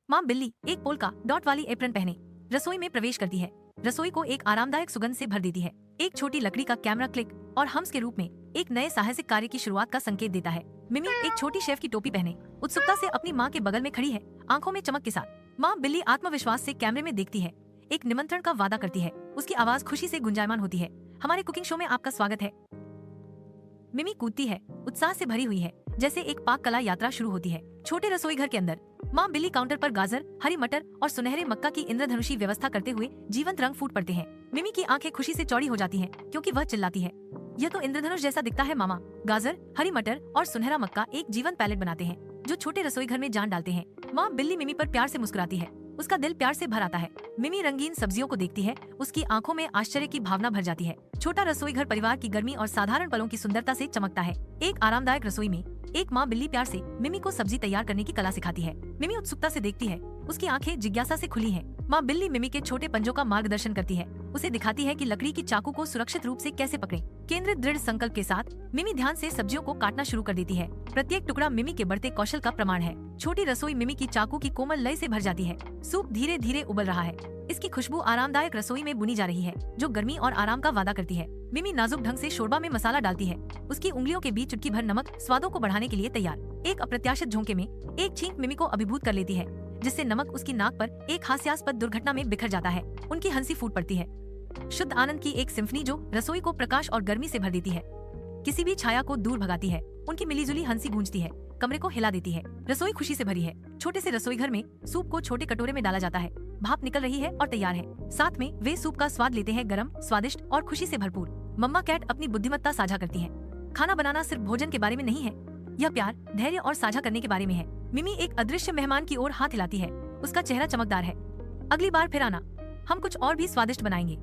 माँ बिल्ली एक पोल्का डॉट वाली एप्रन पहने रसोई में प्रवेश करती है। रसोई को एक आरामदायक सुगंध से भर देती है। एक छोटी लकड़ी का कैमरा क्लिक और हम्स के रूप में एक नए साहसिक कार्य की शुरुआत का संकेत देता है। मिमी एक छोटी शेफ की टोपी पहने उत्सुकता से अपनी माँ के बगल में खड़ी है, आंखों में चमक के साथ। माँ बिल्ली आत्मविश्वास से कैमरे में देखती है, एक निमंत्रण का वादा करती है। उसकी आवाज खुशी से गुंजायमान होती है। हमारे कुकिंग शो में आपका स्वागत है। मिमी कूदती है, उत्साह से भरी हुई है, जैसे एक पाक कला यात्रा शुरू होती है। छोटे रसोई घर के अंदर माँ बिल्ली काउंटर पर गाजर, हरी मटर और सुनहरे मक्का की इंद्रधनुषी व्यवस्था करते हुए जीवंत रंग फूट पड़ते हैं। मिमी की आंखें खुशी से चौड़ी हो जाती हैं, क्योंकि वह चिल्लाती है, यह तो इंद्रधनुष जैसा दिखता है मामा। गाजर, हरी मटर और सुनहरा मक्का एक जीवंत पैलेट बनाते हैं, जो छोटे रसोई घर में जान डालते हैं। माँ बिल्ली मिमी पर प्यार से मुस्कुराती है, उसका दिल प्यार से भर आता है। मिमी रंगीन सब्जियों को देखती है, उसकी आंखों में आश्चर्य की भावना भर जाती है। छोटा रसोई घर परिवार की गर्मी और साधारण पलों की सुंदरता से चमकता है। एक आरामदायक रसोई में एक माँ बिल्ली प्यार से मिमी को सब्जी तैयार करने की कला सिखाती है। मिमी उत्सुकता से देखती है, उसकी आंखें जिज्ञासा से खुली हैं। माँ बिल्ली मिमी के छोटे पंजों का मार्गदर्शन करती है, उसे दिखाती है कि लकड़ी की चाकू को सुरक्षित रूप से कैसे पकड़े। केंद्रित दृढ़ संकल्प के साथ मिमी ध्यान से सब्जियों को काटना शुरू कर देती है। प्रत्येक टुकड़ा मिमी के बढ़ते कौशल का प्रमाण है। छोटी रसोई मिमी की चाकू की कोमल लय से भर जाती है। सूप धीरे धीरे उबल रहा है, इसकी खुशबू आरामदायक रसोई में बुनी जा रही है, जो गर्मी और आराम का वादा करती है। मिमी नाजुक ढंग से शोरबा में मसाला डालती है, उसकी उंगलियों के बीच चुटकी भर नमक स्वादों को बढ़ाने के लिए तैयार। एक अप्रत्याशित झोंके में एक छींक मिमी को अभिभूत कर लेती है, जिससे नमक उसकी नाक पर एक हास्यास्पद दुर्घटना में बिखर जाता है। उनकी हंसी फूट पड़ती है, शुद्ध आनंद की एक सिम्फनी जो रसोई को प्रकाश और गर्मी से भर देती है, किसी भी छाया को दूर भगाती है। उनकी मिलीजुली हंसी गूंजती है, कमरे को हिला देती है। रसोई खुशी से भरी है। छोटे से रसोई घर में सूप को छोटे कटोरे में डाला जाता है, भाप निकल रही है और तैयार है। साथ में वे सूप का स्वाद लेते हैं, गरम, स्वादिष्ट और खुशी से भरपूर। मम्मा कैट अपनी बुद्धिमत्ता साझा करती है। खाना बनाना सिर्फ भोजन के बारे में नहीं है, यह प्यार, धैर्य और साझा करने के बारे में है। मिमी एक अदृश्य मेहमान की ओर हाथ हिलाती है, उसका चेहरा चमकदार है। अगली बार फिर आना, हम कुछ और भी स्वादिष्ट बनाएंगे।